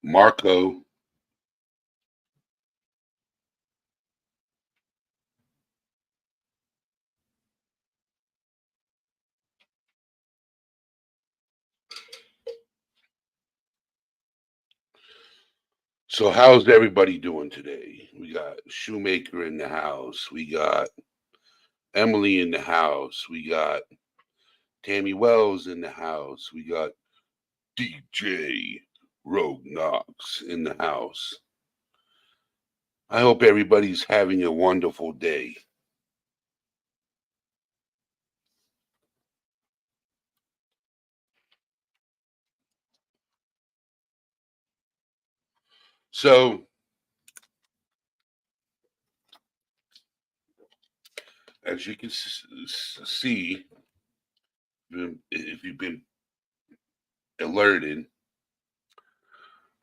Marco. So how's everybody doing today? We got Shoemaker in the house. We got Emily in the house. We got Tammy Wells in the house. We got DJ Rogue Knox in the house. I hope everybody's having a wonderful day. So, as you can see, if you've been alerted,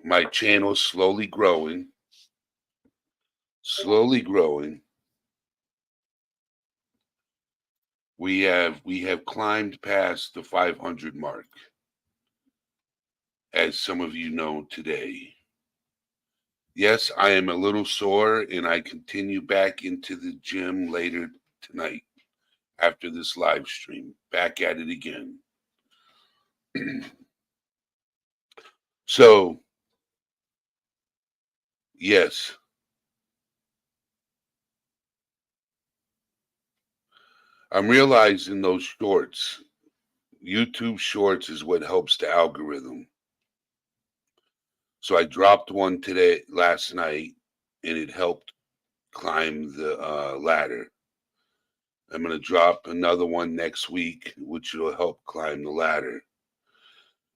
my channel is slowly growing, slowly growing. We have climbed past the 500 mark, as some of you know today. Yes, I am a little sore, and I continue back into the gym later tonight after this live stream. Back at it again. So, yes, I'm realizing those shorts, YouTube shorts, is what helps the algorithm. So I dropped one last night, and it helped climb the ladder. I'm going to drop another one next week, which will help climb the ladder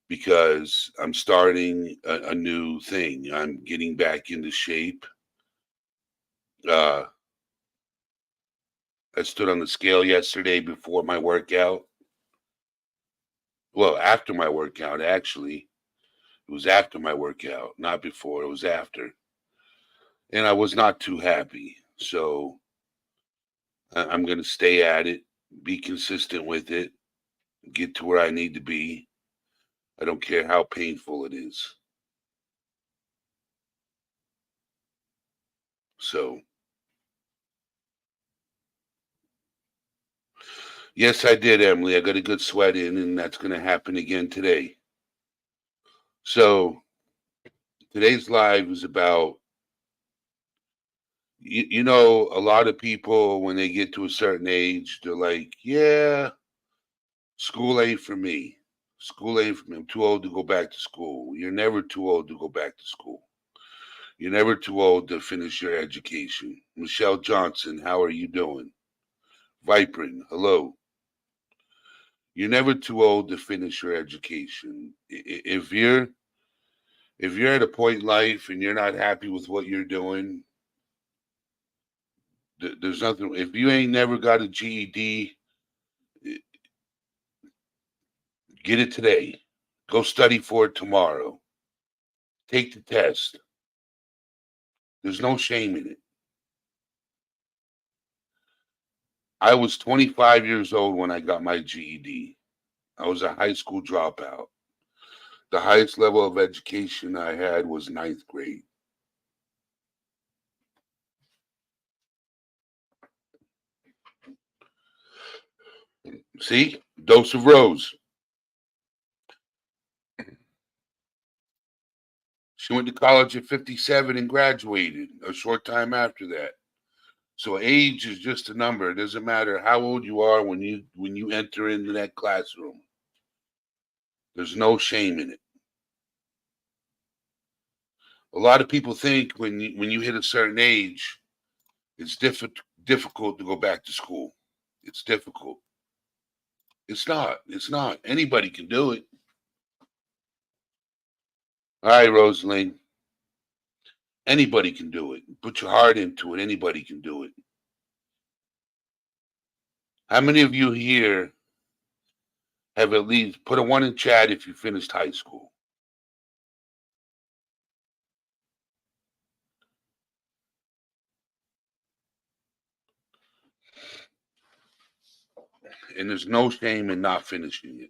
because I'm starting a new thing. I'm getting back into shape. Uh, I stood on the scale yesterday before my workout. Well, after my workout, actually. It was after my workout, not before. It was after. And I was not too happy. So I'm going to stay at it, be consistent with it, get to where I need to be. I don't care how painful it is. So, yes, I did, Emily. I got a good sweat in, and that's going to happen again today. So, today's live is about, a lot of people, when they get to a certain age, they're like, yeah, school ain't for me. School ain't for me. I'm too old to go back to school. You're never too old to go back to school. You're never too old to finish your education. Michelle Johnson, how are you doing? Vibrant, hello. You're never too old to finish your education. If you're at a point in life and you're not happy with what you're doing, there's nothing. If you ain't never got a GED, get it today. Go study for it tomorrow. Take the test. There's no shame in it. I was 25 years old when I got my GED. I was a high school dropout. The highest level of education I had was ninth grade. See? Dose of Rose. She went to college at 57 and graduated a short time after that. So age is just a number. It doesn't matter how old you are when you enter into that classroom. There's no shame in it. A lot of people think when you hit a certain age, it's difficult to go back to school. It's difficult. It's not. It's not. Anybody can do it. All right, Rosalind. Anybody can do it. Put your heart into it. Anybody can do it. How many of you here have at least put a one in chat if you finished high school? And there's no shame in not finishing it.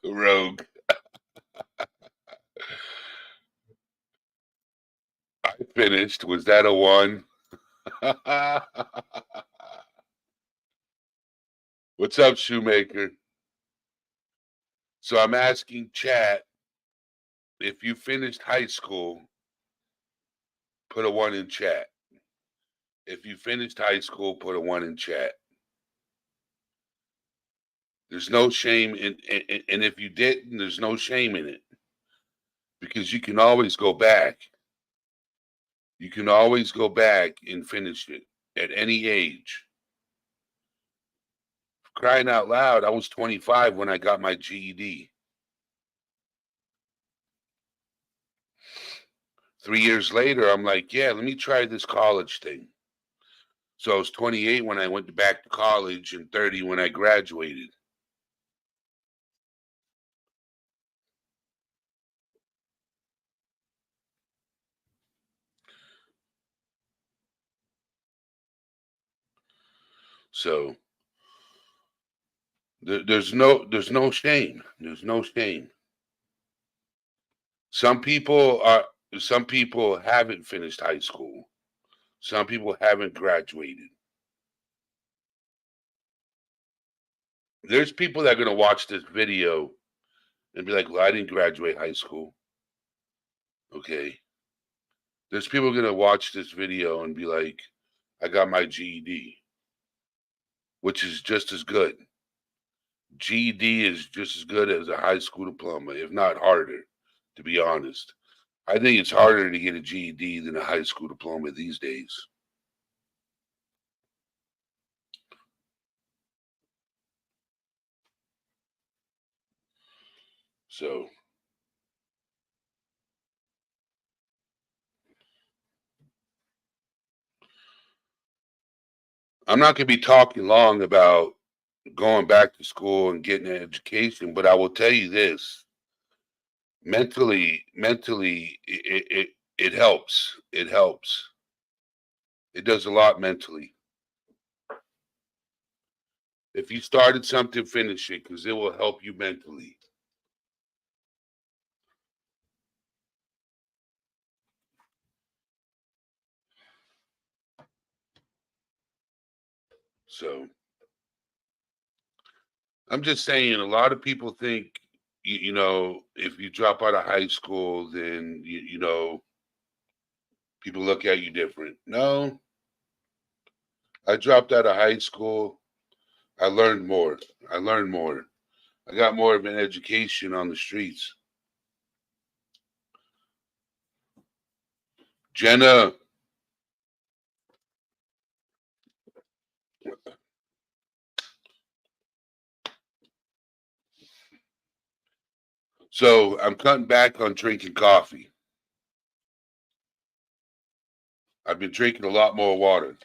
Rogue. I finished. Was that a one? What's up, Shoemaker? So I'm asking chat, if you finished high school, put a one in chat. If you finished high school, put a one in chat. There's no shame and if you didn't, there's no shame in it, because you can always go back. You can always go back and finish it at any age. Crying out loud, I was 25 when I got my GED. 3 years later, I'm like, yeah, let me try this college thing. So I was 28 when I went back to college and 30 when I graduated. So there's no shame. There's no shame. Some people are some people haven't finished high school. Some people haven't graduated. There's people that are gonna watch this video and be like, "Well, I didn't graduate high school." Okay. There's people gonna watch this video and be like, "I got my GED," which is just as good. GED is just as good as a high school diploma, if not harder, to be honest. I think it's harder to get a GED than a high school diploma these days. So I'm not going to be talking long about going back to school and getting an education, but I will tell you this: mentally, it helps. It helps. It does a lot mentally. If you started something, finish it, because it will help you mentally. So I'm just saying, a lot of people think, if you drop out of high school, then people look at you different. No, I dropped out of high school. I learned more. I learned more. I got more of an education on the streets. Jenna, so I'm cutting back on drinking coffee. I've been drinking a lot more water.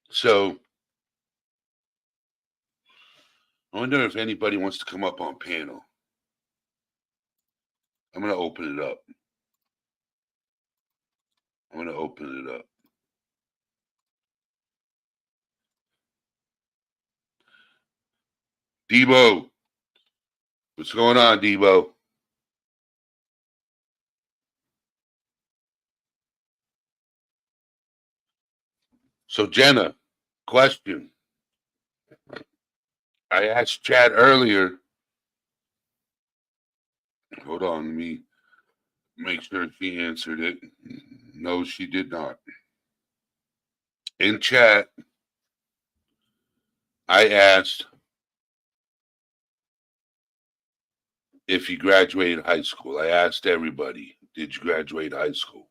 So I wonder if anybody wants to come up on panel. I'm going to open it up. I'm going to open it up. Debo, what's going on, Debo? So Jenna, question. I asked Chad earlier. Hold on, let me make sure she answered it. No, she did not. In chat, I asked if you graduated high school. I asked everybody, did you graduate high school?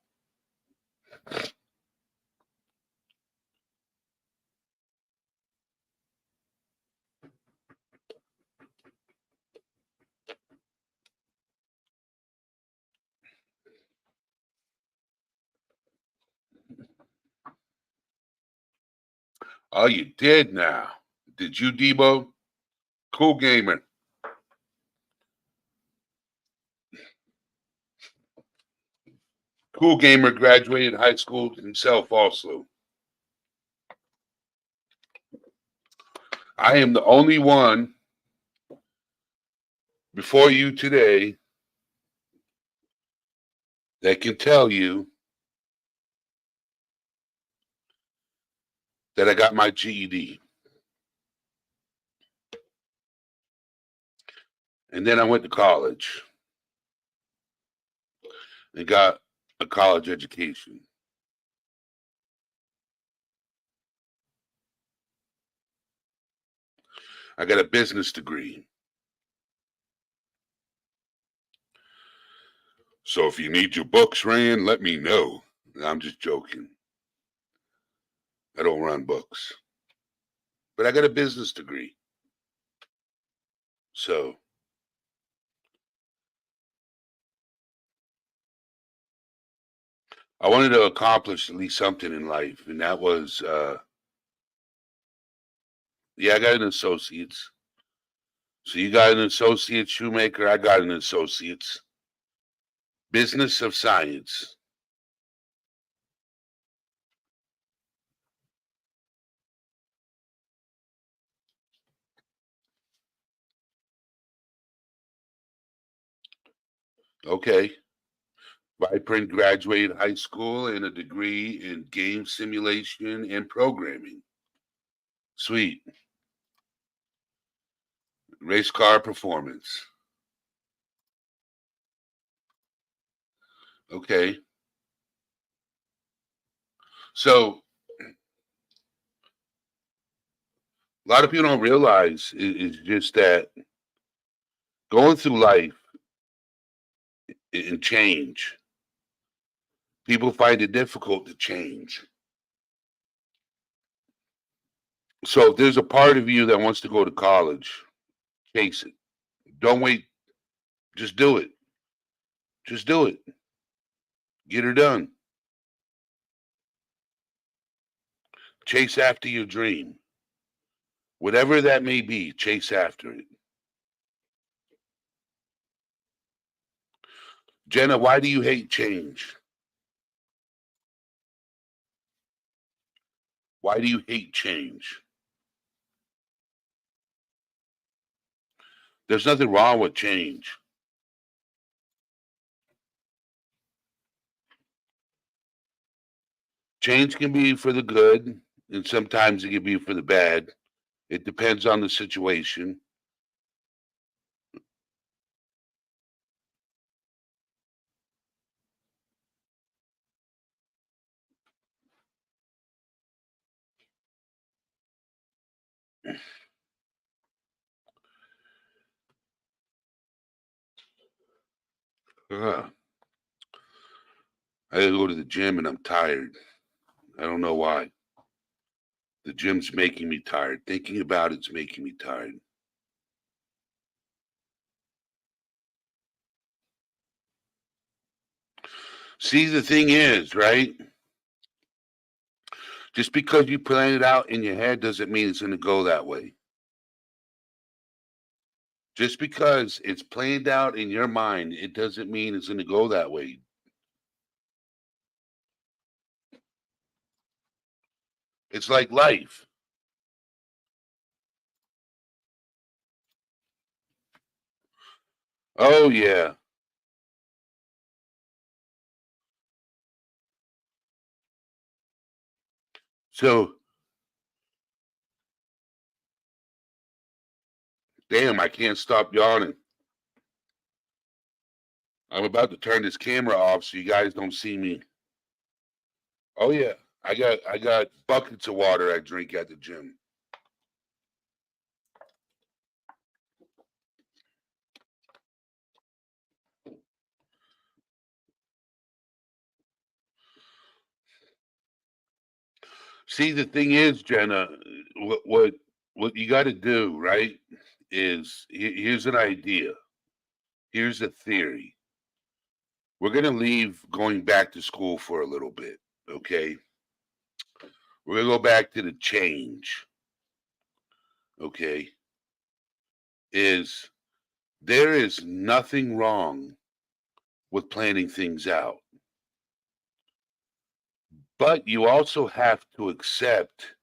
Oh, you did now. Did you, Debo? Cool gamer. Cool gamer graduated high school himself also. I am the only one before you today that can tell you that I got my GED. And then I went to college and got a college education. I got a business degree. So if you need your books ran, let me know. I'm just joking. I don't run books. But I got a business degree. So I wanted to accomplish at least something in life. And that was, I got an associate's. So you got an associate shoemaker. I got an associate's. Business of science. Okay. Viprint graduated high school and a degree in game simulation and programming. Sweet. Race car performance. Okay. So a lot of people don't realize is just that going through life and change, people find it difficult to change. So if there's a part of you that wants to go to college, chase it. Don't wait. Just do it. Just do it. Get her done. Chase after your dream. Whatever that may be, chase after it. Jenna, why do you hate change? Why do you hate change? There's nothing wrong with change. Change can be for the good, and sometimes it can be for the bad. It depends on the situation. Ugh. I gotta go to the gym and I'm tired. I don't know why. The gym's making me tired. Thinking about it's making me tired. See, the thing is, right? Just because you plan it out in your head doesn't mean it's going to go that way. Just because it's planned out in your mind, it doesn't mean it's going to go that way. It's like life. Oh, yeah. So, damn, I can't stop yawning. I'm about to turn this camera off so you guys don't see me. Oh, yeah. I got buckets of water I drink at the gym. See, the thing is, Jenna, what you got to do, right? Is here's an idea. Here's a theory. We're gonna leave going back to school for a little bit, okay? We're gonna go back to the change. okay, is there is nothing wrong with planning things out, but you also have to accept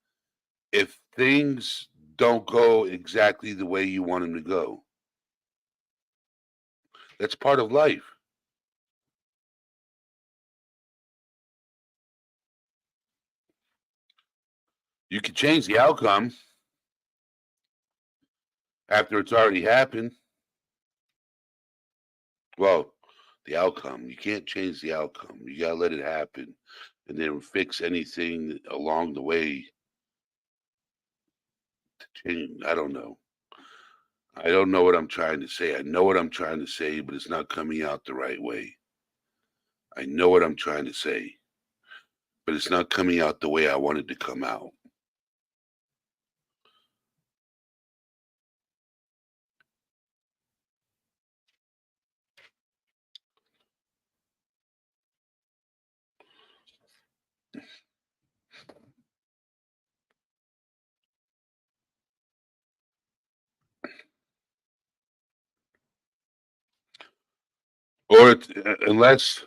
if things don't go exactly the way you want them to go. That's part of life. You can change the outcome after it's already happened. Well, the outcome, you can't change the outcome. You gotta let it happen and then fix anything along the way to change. I don't know. I don't know what I'm trying to say. I know what I'm trying to say, but it's not coming out the right way. I know what I'm trying to say, but it's not coming out the way I wanted to come out. Or unless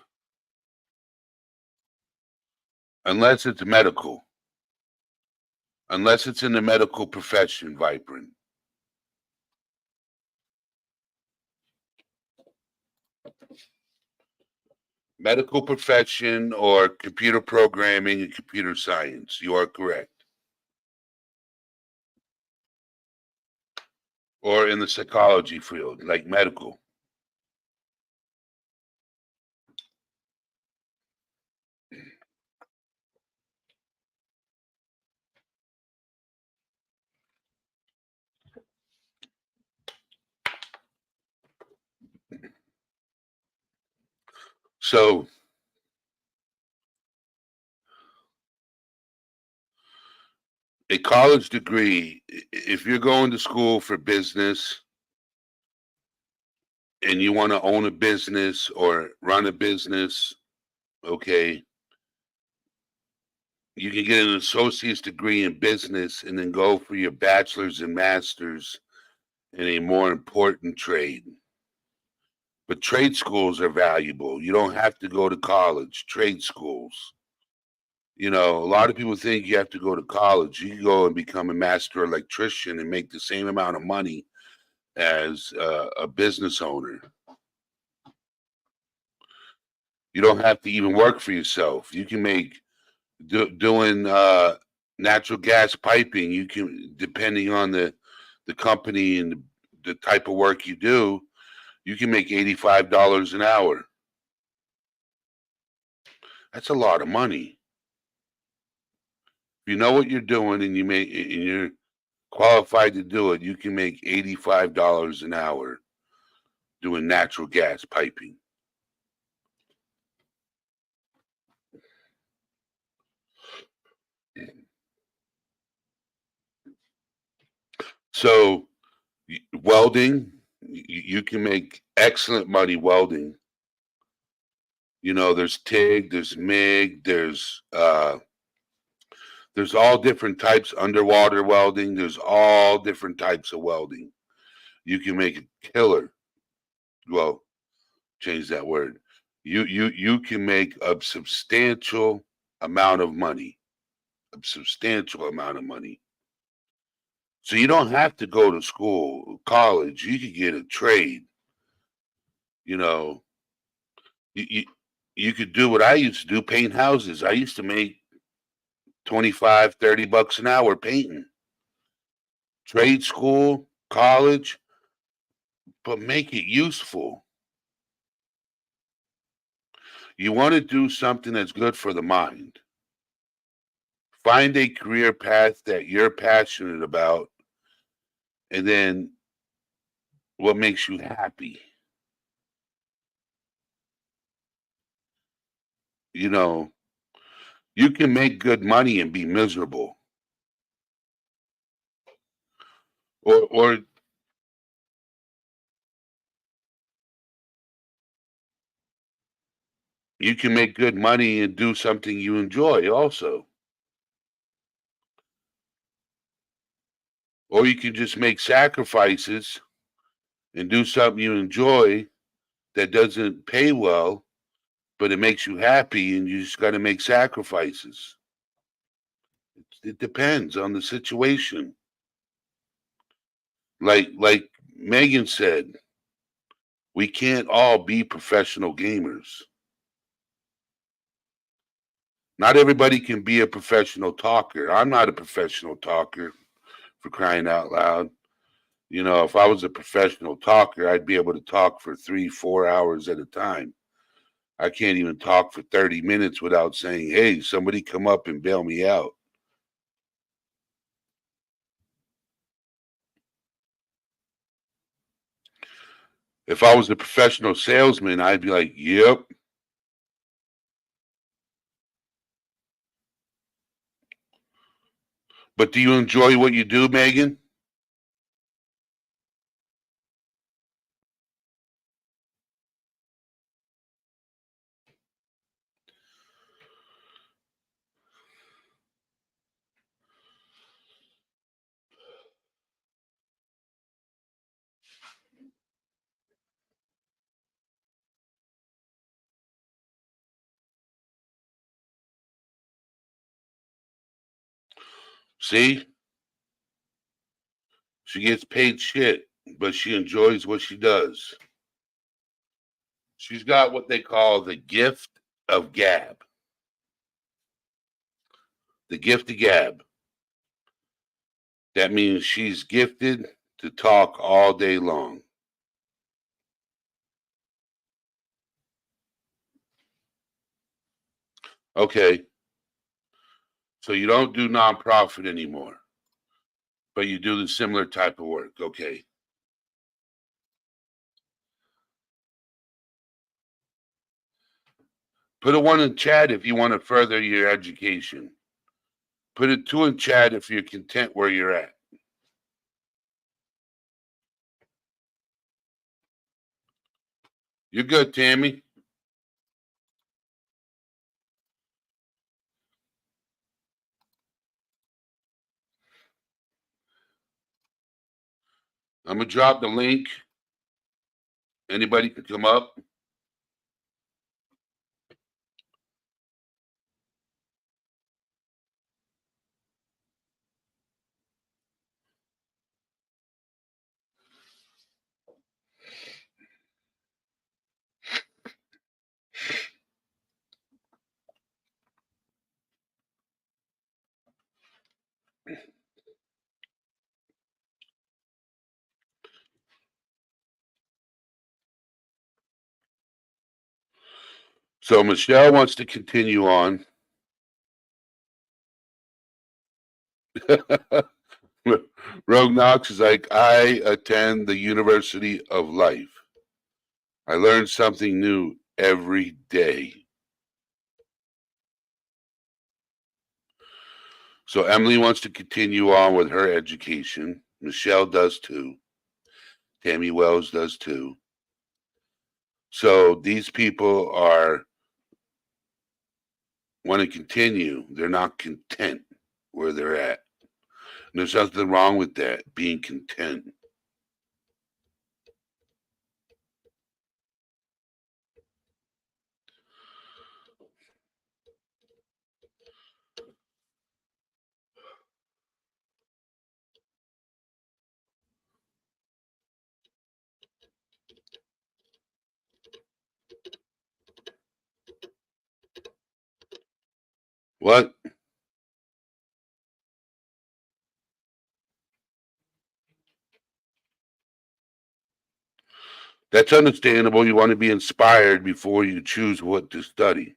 it's medical, unless it's in the medical profession, Vibrant. Medical profession or computer programming and computer science. You are correct. Or in the psychology field, like medical. So a college degree, if you're going to school for business and you want to own a business or run a business, okay, you can get an associate's degree in business and then go for your bachelor's and master's in a more important trade. But trade schools are valuable. You don't have to go to college, trade schools. You know, a lot of people think you have to go to college. You can go and become a master electrician and make the same amount of money as a business owner. You don't have to even work for yourself. You can make doing natural gas piping. You can, depending on the company and the type of work you do, you can make $85 an hour. That's a lot of money. If you know what you're doing and you're qualified to do it, you can make $85 an hour doing natural gas piping. So welding, you can make excellent money welding. You know, there's TIG, there's MIG, there's all different types, underwater welding, there's all different types of welding. You can make a killer. Well, change that word. You can make a substantial amount of money. A substantial amount of money. So you don't have to go to school, college. You could get a trade. You know, you, you you could do what I used to do, paint houses. I used to make 25, $30 an hour painting. Trade school, college, but make it useful. You want to do something that's good for the mind. Find a career path that you're passionate about, and then what makes you happy. You know, you can make good money and be miserable. Or you can make good money and do something you enjoy also. Or you can just make sacrifices and do something you enjoy that doesn't pay well, but it makes you happy, and you just got to make sacrifices. It depends on the situation. Like Megan said, we can't all be professional gamers. Not everybody can be a professional talker. I'm not a professional talker, for crying out loud. You know, if I was a professional talker, I'd be able to talk for 3-4 hours at a time. I can't even talk for 30 minutes without saying, hey, somebody come up and bail me out. If I was a professional salesman, I'd be like, yep. But do you enjoy what you do, Megan? See? She gets paid shit, but she enjoys what she does. She's got what they call the gift of gab. The gift of gab. That means she's gifted to talk all day long. Okay. So you don't do nonprofit anymore, but you do the similar type of work. Okay. Put a 1 in chat if you want to further your education. Put a 2 in chat if you're content where you're at. You're good, Tammy. I'm going to drop the link. Anybody can come up. So Michelle wants to continue on. Rogue Knox is like, I attend the University of Life. I learn something new every day. So Emily wants to continue on with her education. Michelle does too. Tammy Wells does too. So these people want to continue. They're not content where they're at. And there's nothing wrong with that, being content. What? That's understandable. You want to be inspired before you choose what to study.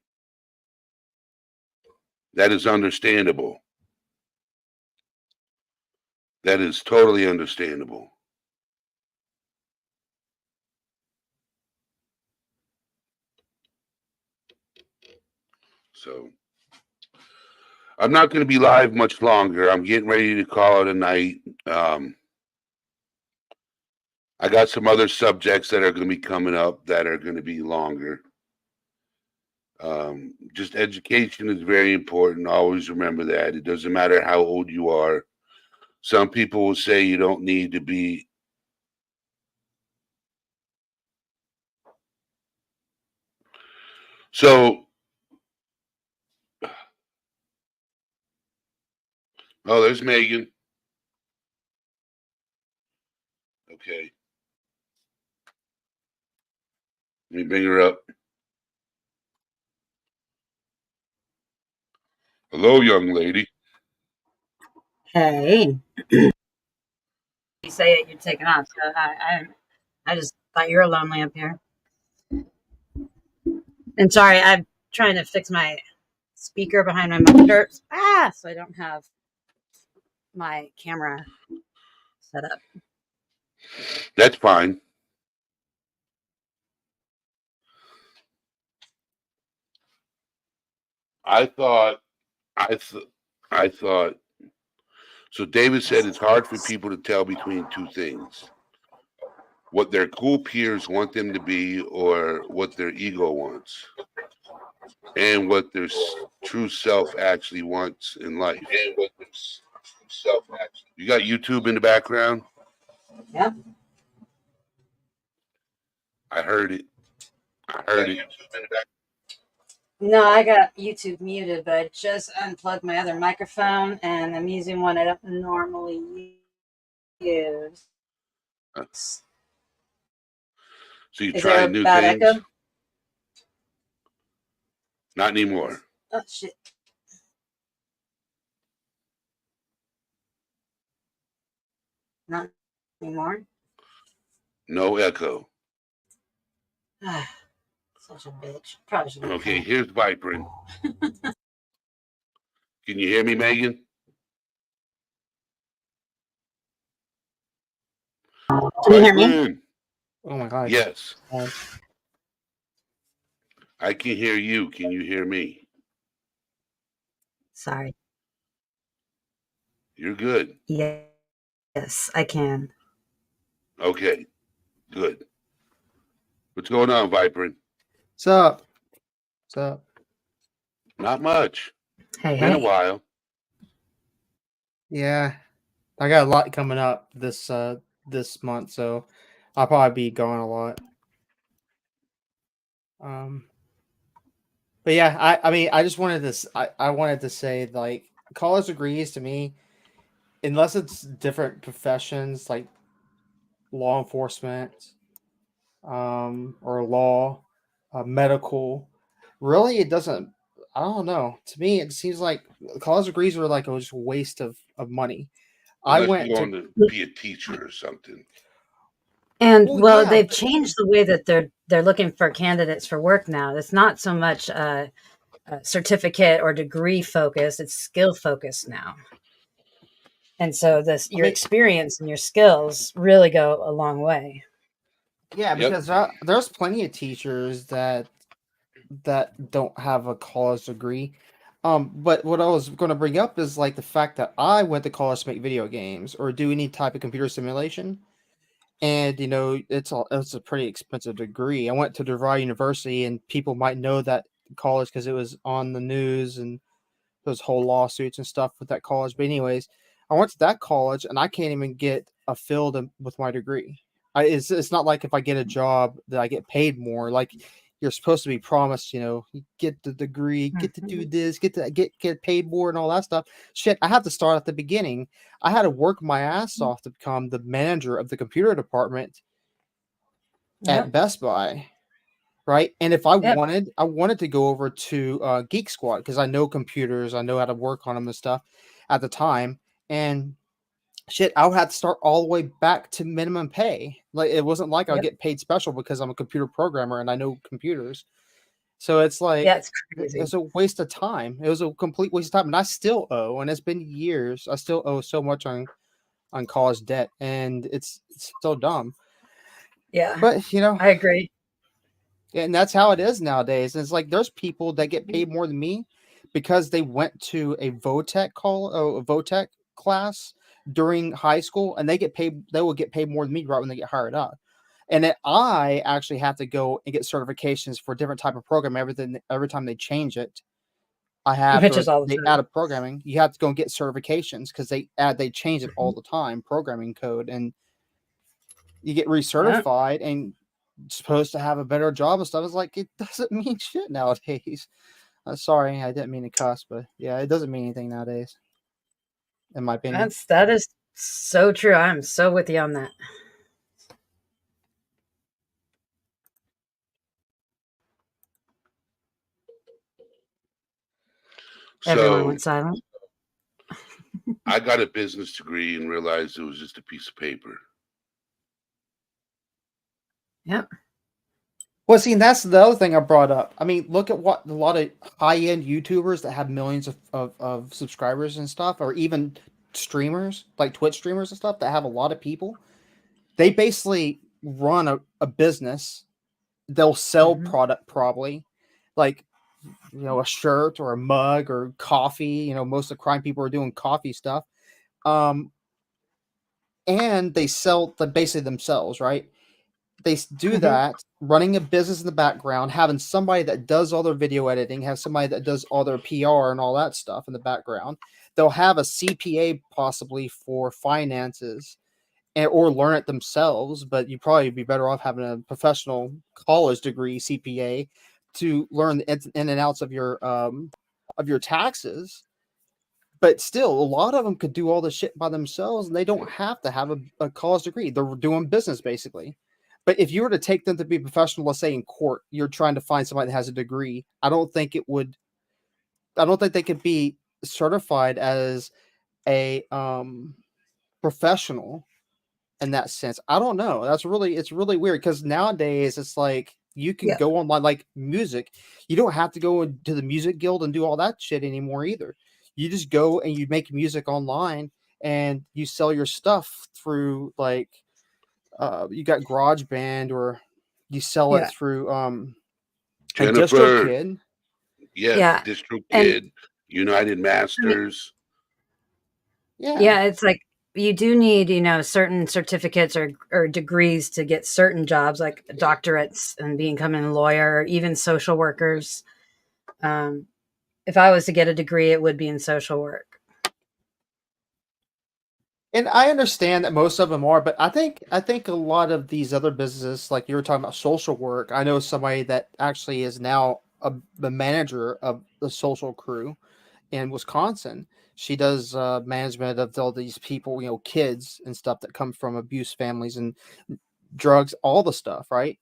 That is understandable. That is totally understandable. So I'm not going to be live much longer. I'm getting ready to call it a night. I got some other subjects that are going to be coming up that are going to be longer. Just education is very important. Always remember that. It doesn't matter how old you are. Some people will say you don't need to be. So, oh, there's Megan. Okay. Let me bring her up. Hello, young lady. Hey. You say it, you're taking off. So I just thought you were lonely up here. And sorry, I'm trying to fix my speaker behind my monitor. So I don't have my camera set up. That's fine. I thought. So David said it's hard for people to tell between two things: what their cool peers want them to be, or what their ego wants, and what their true self actually wants in life. You got YouTube in the background? Yeah. I heard it. No, I got YouTube muted, but I just unplugged my other microphone, and I'm using one I don't normally use. So you Is try there a new bad things? echo? Not anymore. Oh, shit. Not anymore? No echo. Such a bitch. Probably should. Okay, here's Vipering. Can you hear me, Megan? Can you hear me? Oh my god. Yes. I can hear you. Can you hear me? Sorry. You're good. Yes, I can. Okay, good. What's going on, Vipering? What's up? What's up? Not much. Hey, Been a while. Yeah, I got a lot coming up this month, so I'll probably be going a lot. But yeah, I mean, I just wanted this. I wanted to say, like, college degrees to me, unless it's different professions like law enforcement, or law, medical, really it doesn't. I don't know. To me, it seems like college degrees are like a just waste of money. Unless you're going to be a teacher or something. And Well, yeah, they've changed the way that they're looking for candidates for work now. It's not so much a certificate or degree focused; it's skill focused now. And so your experience and your skills really go a long way. Yeah, because there's plenty of teachers that don't have a college degree. But what I was going to bring up is like the fact that I went to college to make video games or do any type of computer simulation, and you know it's a pretty expensive degree. I went to DeVry University, and people might know that college because it was on the news and those whole lawsuits and stuff with that college. But anyways, I went to that college, and I can't even get a field with my degree. It's not like if I get a job that I get paid more. Like you're supposed to be promised, you know, you get the degree, get to do this, get paid more and all that stuff. Shit, I have to start at the beginning. I had to work my ass off to become the manager of the computer department at Best Buy. Right. And if I wanted to go over to Geek Squad because I know computers, I know how to work on them and stuff at the time. And shit, I would have to start all the way back to minimum pay. Like it wasn't like I'd get paid special because I'm a computer programmer and I know computers. So it's like it's a waste of time. It was a complete waste of time. And I still owe, and it's been years, I still owe so much on college debt, and it's so dumb. Yeah. But you know, I agree. And that's how it is nowadays. And it's like there's people that get paid more than me because they went to a VOTEC class during high school, and they will get paid more than me right when they get hired up. And then I actually have to go and get certifications for a different type of program every time they change it. I have Which is all the they time. added programming. You have to go and get certifications because they change it all the time, programming code, and you get recertified and supposed to have a better job and stuff. It's like it doesn't mean shit nowadays. Sorry, I didn't mean to cuss, but yeah, it doesn't mean anything nowadays, in my opinion. That is so true. I'm so with you on that. Everyone So went silent. I got a business degree and realized it was just a piece of paper. Yep. Well, see, that's the other thing I brought up. I mean, look at what a lot of high-end YouTubers that have millions of subscribers and stuff, or even streamers, like Twitch streamers and stuff, that have a lot of people. They basically run a business. They'll sell product probably, like, a shirt or a mug or coffee. Most of the crime people are doing coffee stuff. And they sell basically themselves, right? They do that, running a business in the background, having somebody that does all their video editing, have somebody that does all their PR and all that stuff in the background. They'll have a CPA possibly for finances, or learn it themselves. But you'd probably be better off having a professional college degree CPA to learn the ins and outs of your taxes. But still, a lot of them could do all this shit by themselves, and they don't have to have a college degree. They're doing business basically. But if you were to take them to be professional, let's say in court, you're trying to find somebody that has a degree. I don't think they could be certified as a professional in that sense. I don't know. It's really weird because nowadays it's like you can go online, like music. You don't have to go into the music guild and do all that shit anymore either. You just go and you make music online and you sell your stuff through, like, you got GarageBand, or you sell it through Jennifer, DistroKid. yes, DistroKid, United Masters. Yeah, it's like you do need, certain certificates or degrees to get certain jobs, like doctorates and becoming a lawyer, or even social workers. If I was to get a degree, it would be in social work. And I understand that most of them are, but I think a lot of these other businesses, like you were talking about social work, I know somebody that actually is now the manager of the social crew in Wisconsin. She does management of all these people, kids and stuff that come from abuse families and drugs, all the stuff, right?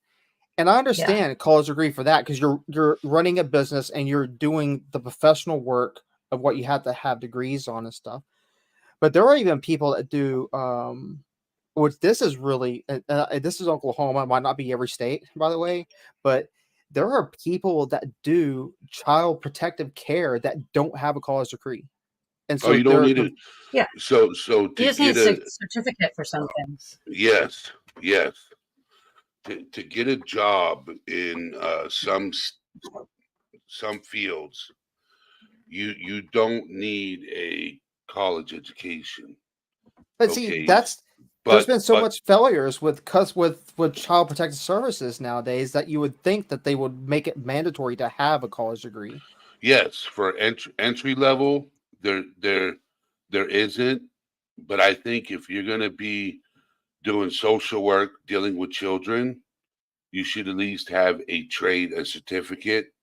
And I understand a college degree for that because you're running a business and you're doing the professional work of what you have to have degrees on and stuff. But there are even people that do, which this is really, this is Oklahoma. It might not be every state, by the way, but there are people that do child protective care that don't have a college degree. And so you don't need it. Yeah. So you just need a certificate for some things. Yes. To get a job in some fields, you don't need a college education. But see, there's been so much failures with child protective services nowadays that you would think that they would make it mandatory to have a college degree. Yes, for entry level, there isn't. But I think if you're going to be doing social work, dealing with children, you should at least have a certificate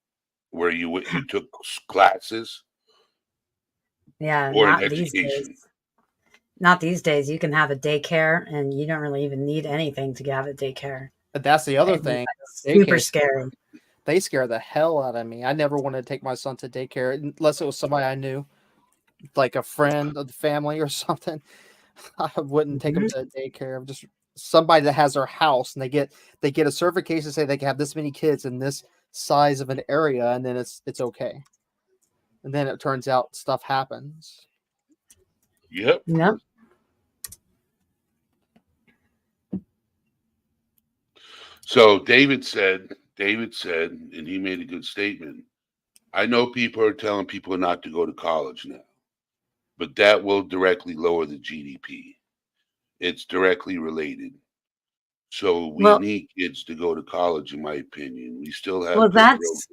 where you took classes. Yeah, or not an these education. days. Not these days. You can have a daycare, and you don't really even need anything to have a daycare. But that's the other thing. Super scary. They scare the hell out of me. I never wanted to take my son to daycare unless it was somebody I knew, like a friend of the family or something. I wouldn't take them to daycare. Just somebody that has their house and they get a certification to say they can have this many kids in this size of an area, and then it's okay. And then it turns out stuff happens. Yep. So David said, and he made a good statement. I know people are telling people not to go to college now, but that will directly lower the GDP. It's directly related. So we need kids to go to college, in my opinion. We still have that's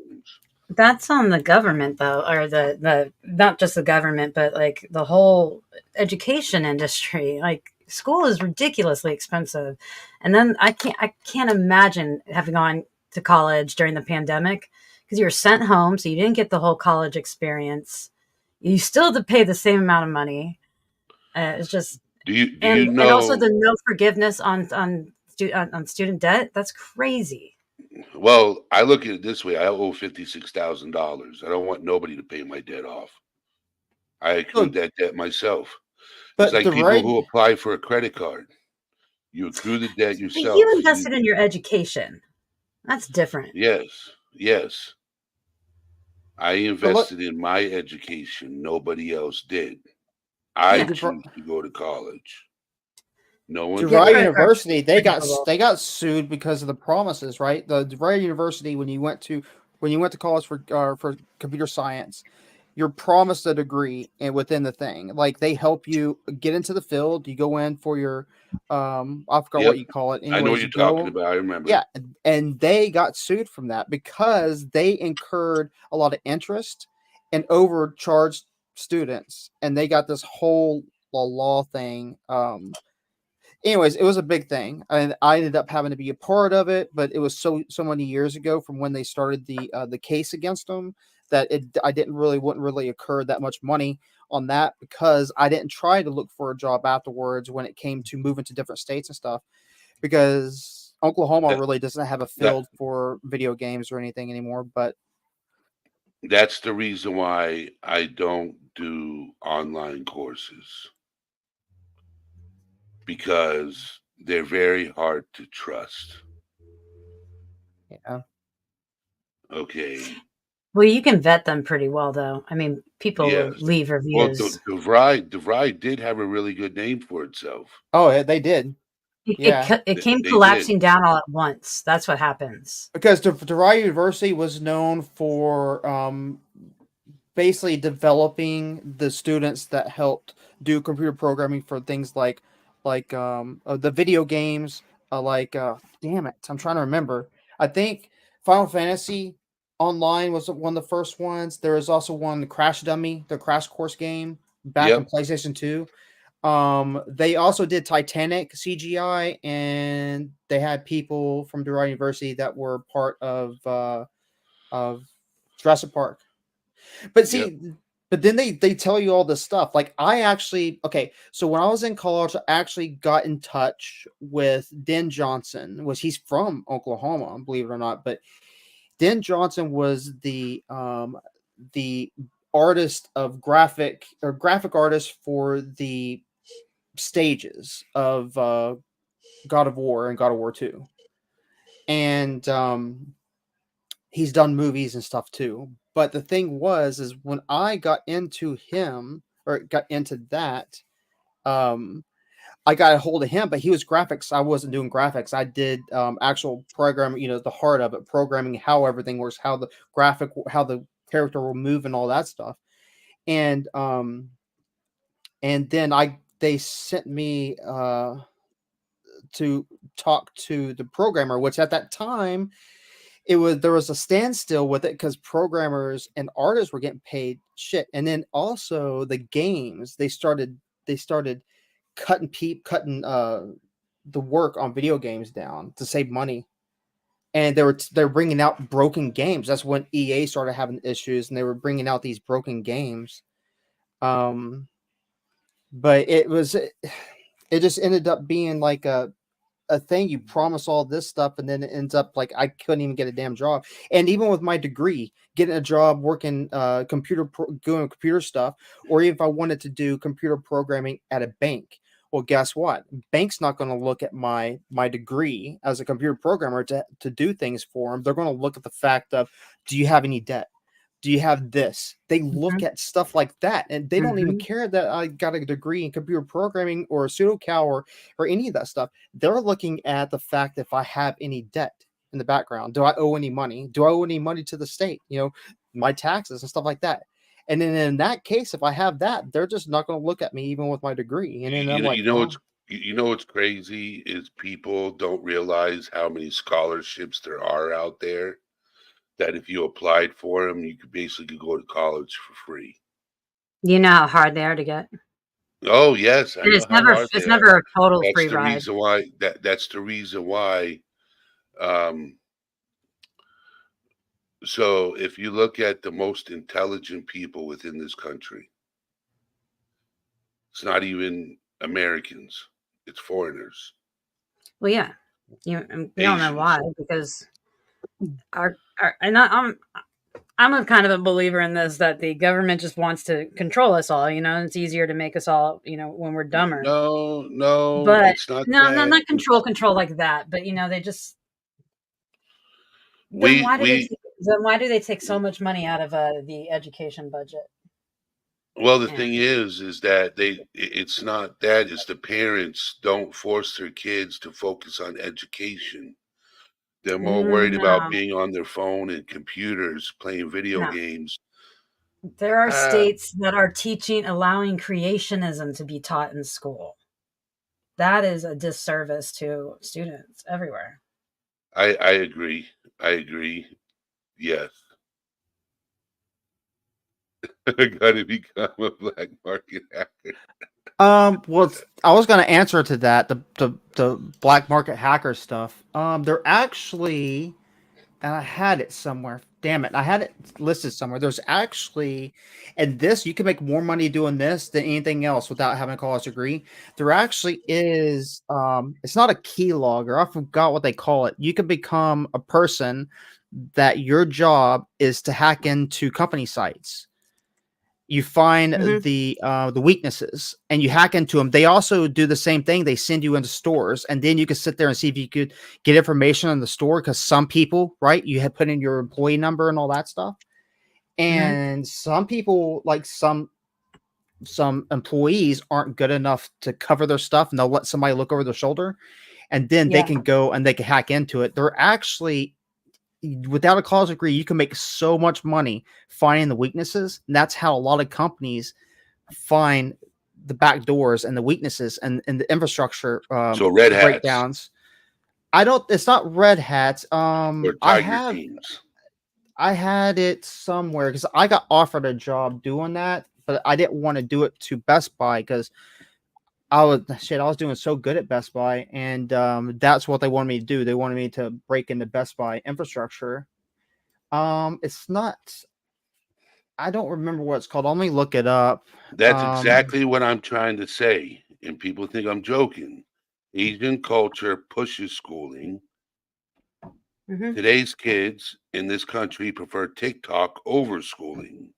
That's on the government though, or the not just the government, but like the whole education industry. Like school is ridiculously expensive. And then I can't imagine having gone to college during the pandemic because you were sent home, so you didn't get the whole college experience. You still had to pay the same amount of money. It's just Do you and also know? the no forgiveness on student debt. That's crazy. Well, I look at it this way: I owe $56,000. I don't want nobody to pay my debt off. I accrued Look, that debt myself. It's but like the people right who apply for a credit card. You accrue the debt But you yourself. invested in your education. That's different. Yes, yes. I but look, invested in my education. Nobody else did. I Yeah. DeVry, choose to go to college. No one Yeah, DeVry credit forced me. cards University, are forgivable. they got sued because of the promises, right? The DeVry University, when you went to college for computer science, you're promised a degree and within the thing. Like they help you get into the field. You go in for your I forgot what Yep, you call it. I know what Anyways, you're you talking go. about. I remember. Yeah, and they got sued from that because they incurred a lot of interest and overcharged students, and they got this whole law thing. Anyways, it was a big thing, and I ended up having to be a part of it. But it was so many years ago from when they started the case against them that I didn't really wouldn't really occur that much money on that because I didn't try to look for a job afterwards when it came to moving to different states and stuff because Oklahoma That really doesn't have a that field for video games or anything anymore. But that's the reason why I don't do online courses because they're very hard to trust. yeah, Okay. Well, you can vet them pretty well, though. I mean, people will Yes. leave Well, reviews. DeVry did have a really good name for itself. oh, they did, yeah. It came They did. collapsing down all at once. That's what happens. Because DeVry University was known for basically developing the students that helped do computer programming for things like the video games damn it, I'm trying to remember. I think Final Fantasy Online was one of the first ones. There was also one, the Crash Dummy, the Crash Course game back in Yep. PlayStation 2. They also did Titanic CGI, and they had people from DeVry University that were part of Jurassic Park. But Yep. see, but then they tell you all this stuff. Like I actually okay, so when I was in college, I actually got in touch with Den Johnson. Was he's from Oklahoma, believe it or not, but Den Johnson was the artist of graphic artist for the stages of God of War and God of War 2. And he's done movies and stuff too. But the thing was, is when I got into him or got into that, um, I got a hold of him, but he was graphics. I wasn't doing graphics. I did actual programming, the heart of it, programming how everything works, how the character will move, and all that stuff. And then they sent me to talk to the programmer, which at that time there was a standstill with it because programmers and artists were getting paid shit, and then also the games they started cutting the work on video games down to save money, and they're bringing out broken games. That's when EA started having issues, and they were bringing out these broken games. Um, but it just ended up being like a thing. You promise all this stuff, and then it ends up like I couldn't even get a damn job. And even with my degree, getting a job working doing computer stuff, or even if I wanted to do computer programming at a bank, well, guess what? Bank's not going to look at my degree as a computer programmer to do things for them. They're going to look at the fact of, do you have any debt? Do you have this? They look Mhm. at stuff like that, and they don't even Mhm. care that I got a degree in computer programming or pseudocal or any of that stuff. They're looking at the fact if I have any debt in the background. Do I owe any money? Do I owe any money to the state? My taxes and stuff like that. And then in that case, if I have that, they're just not going to look at me even with my degree. And then I'm like, You know oh, what's crazy is people don't realize how many scholarships there are out there. that if you applied for them, you could basically go to college for free. You know how hard they are to get. Oh yes, I And know how hard they it's are. never a total That's free the ride. reason why that's the reason why. Um, so if you look at the most intelligent people within this country, it's not even Americans, it's foreigners, Well, yeah. We don't know Asians. why, because I'm a kind of a believer in this, that the government just wants to control us all. It's easier to make us all, when we're dumber. No, no, But it's not no, that. not control like that. But they just We then why do they take so much money out of the education budget? well, the Yeah. thing is that it's not that, it's the parents don't force their kids to focus on education. They're more worried about No, being on their phone and computers, playing video no. games. There are Uh, states that are allowing creationism to be taught in school. That is a disservice to students everywhere. I agree. I agree. Yes. I gotta become a black market hacker. Well, I was going to answer to that the black market hacker stuff. They're actually, and I had it somewhere. Damn it, I had it listed somewhere. There's actually, and this you can make more money doing this than anything else without having a college degree. There actually is. It's not a keylogger. I forgot what they call it. You can become a person that your job is to hack into company sites. You find Mhm. the weaknesses and you hack into them. They also do the same thing. They send you into stores, and then you can sit there and see if you could get information on the store, because some people, right, you had put in your employee number and all that stuff, Mhm. and some people, like some employees, aren't good enough to cover their stuff, and they'll let somebody look over their shoulder, and then they Yeah. can go and they can hack into it. They're actually, without a college degree, you can make so much money finding the weaknesses. And that's how a lot of companies find the back doors and the weaknesses and the infrastructure So red hats breakdowns. I don't. It's not red hats. or tiger teams. I had it somewhere because I got offered a job doing that, but I didn't want to do it to Best Buy because I was doing so good at Best Buy, and that's what they wanted me to do. They wanted me to break into Best Buy infrastructure. It's not. I don't remember what it's called. Let me look it up. That's exactly what I'm trying to say. And people think I'm joking. Asian culture pushes schooling. Mhm. Today's kids in this country prefer TikTok over schooling.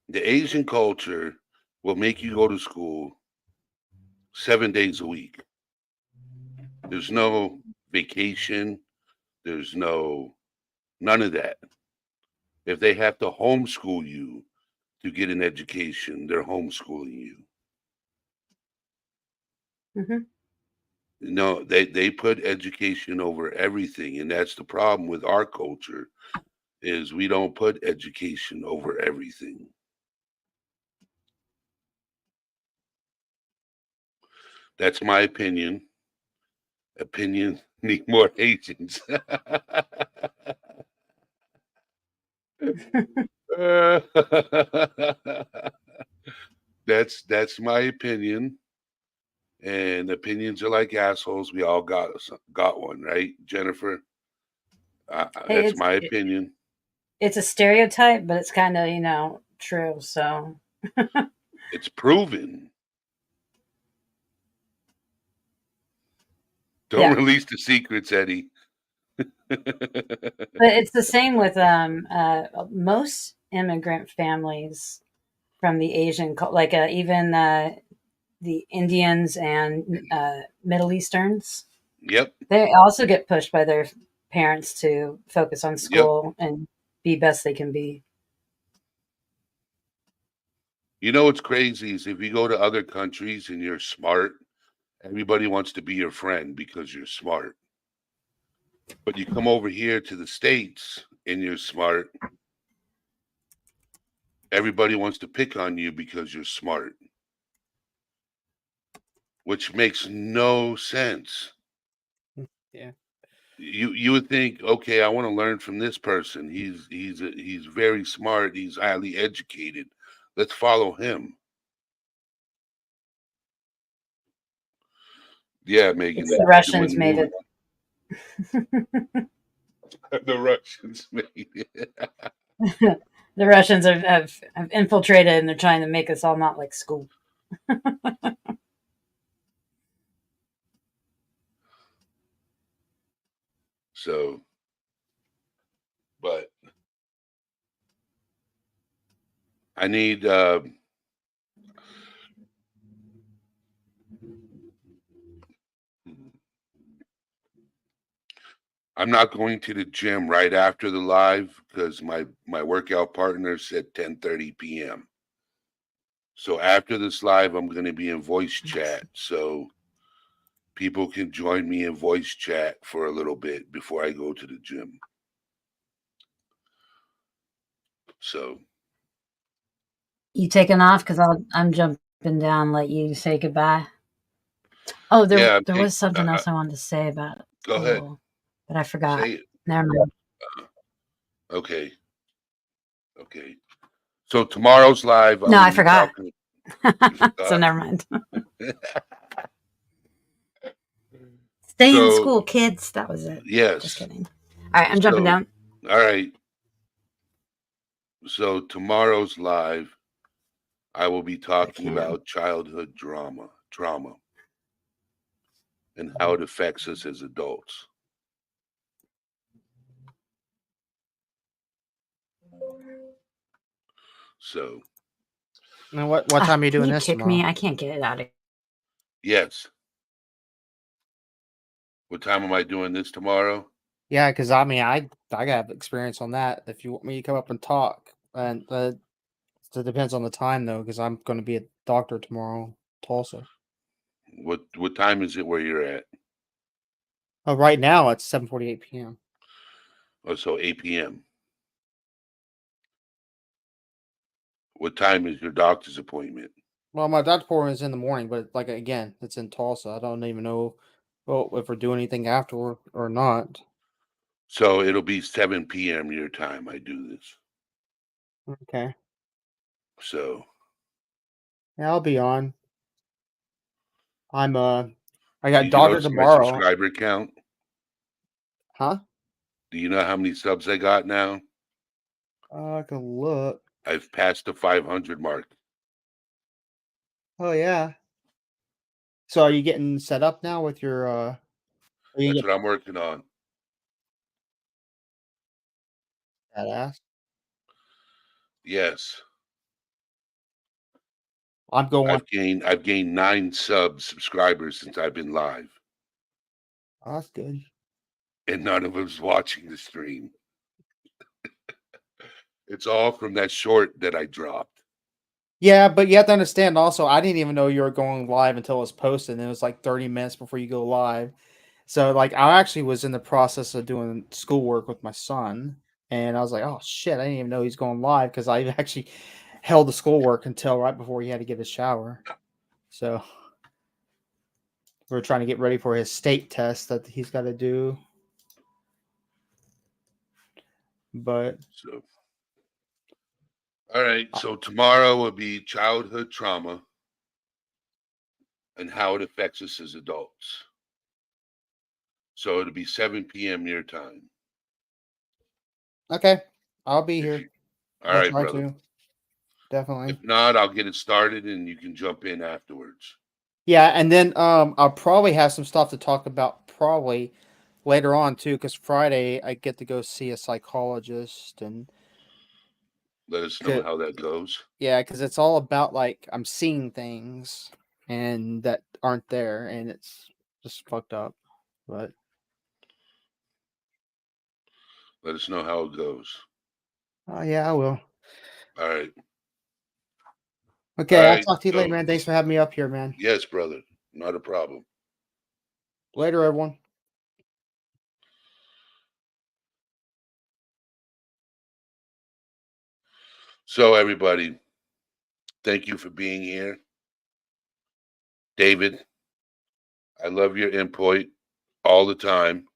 The Asian culture will make you go to school 7 days a week. There's no vacation. There's none of that. If they have to homeschool you to get an education, they're homeschooling you. Mhm. No, they put education over everything, and that's the problem with our culture, is we don't put education over everything. That's my opinion. Opinions need more Asians. That's my opinion, and opinions are like assholes. We all got one, right, Jennifer? Hey, That's my opinion. it's a stereotype, but it's kind of true. So It's proven. Don't yeah, release the secrets, Eddie. but it's the same with most immigrant families from the like even the Indians and Middle Easterns. Yep. They also get pushed by their parents to focus on Yep. school and be best they can be. You know what's crazy is if you go to other countries and you're smart, everybody wants to be your friend because you're smart. But you come over here to the States and you're smart, everybody wants to pick on you because you're smart, which makes no sense. Yeah. You would think, okay, I want to learn from this person. He's very smart. He's highly educated. Let's follow him. Yeah, Megan. It's They're the Russians doing made new. it. The Russians made it. The Russians have infiltrated and they're trying to make us all not like school. So, but I need. I'm not going to the gym right after the live because my workout partner said 10:30 p.m. So after this live, I'm going to be in voice chat, so people can join me in voice chat for a little bit before I go to the gym. So You taking off? Because I'm jumping down. Let you say goodbye. Oh, yeah, there was something else I wanted to say about it. go ahead. But I forgot. Say it. Never mind. Okay. Okay. So tomorrow's live. No, I forgot. Forgot? So never mind. Stay in school, kids. That was it. Yes. Just kidding. All right, I'm jumping down. All right. So tomorrow's live, I will be talking about childhood trauma, and how it affects us as adults. So. Now, what time are you doing this kick tomorrow? me? I can't get it out of. Yes. What time am I doing this tomorrow? Yeah, because I mean, I got experience on that. If you want me to come up and talk, and it depends on the time though, because I'm going to be a doctor tomorrow, Tulsa. What time is it where you're at? Oh, right now it's 7:48 p.m. Oh, so 8 p.m. What time is your doctor's appointment? Well, my doctor appointment is in the morning, but like again, it's in Tulsa. I don't even know, well, if we're doing anything after or not. So it'll be 7 p.m. your time. I do this. Okay. So Yeah, I'll be on. I do got you doctor notice my tomorrow. subscriber count? Huh? Do you know how many subs I got now? I can look. I've passed the 500 mark. Oh yeah. So are you getting set up now with your That's what I'm working on. badass? Yes. I'm going. I've gained 9 subscribers since I've been live. Oh, that's good. And none of them's watching the stream. It's all from that short that I dropped. Yeah, but you have to understand also, I didn't even know you were going live until it was posted, and it was like 30 minutes before you go live. So, like, I actually was in the process of doing schoolwork with my son, and I was like, oh shit, I didn't even know he's going live because I actually held the schoolwork until right before he had to get his shower. So, we are trying to get ready for his state test that he's got to do. But So, all right. So tomorrow will be childhood trauma and how it affects us as adults. So it'll be 7 p.m. your time. okay, I'll be here. All right, brother. Definitely. If not, I'll get it started and you can jump in afterwards. Yeah, and then I'll probably have some stuff to talk about probably later on too, because Friday I get to go see a psychologist and Let us know how that goes. Yeah, because it's all about like I'm seeing things and that aren't there, and it's just fucked up. But Let us know how it goes. oh yeah, I will. All right. Okay, all I'll right, talk to you later, man. Thanks for having me up here, man. Yes, brother. Not a problem. Later, everyone. So, everybody, thank you for being here. David, I love your input. all the time.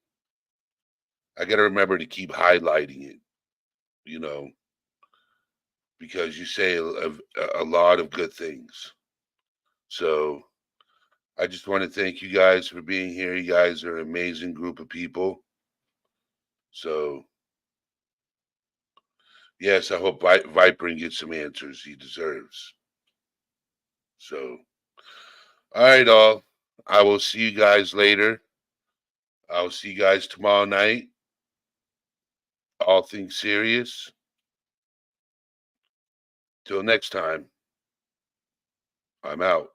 I got to remember to keep highlighting it, you know, because you say a lot of good things. So I just want to thank you guys for being here. You guys are an amazing group of people. So, yes, I hope Viper gets some answers he deserves. So, all right, all. I will see you guys later. I'll see you guys tomorrow night. All things serious. Till next time, I'm out.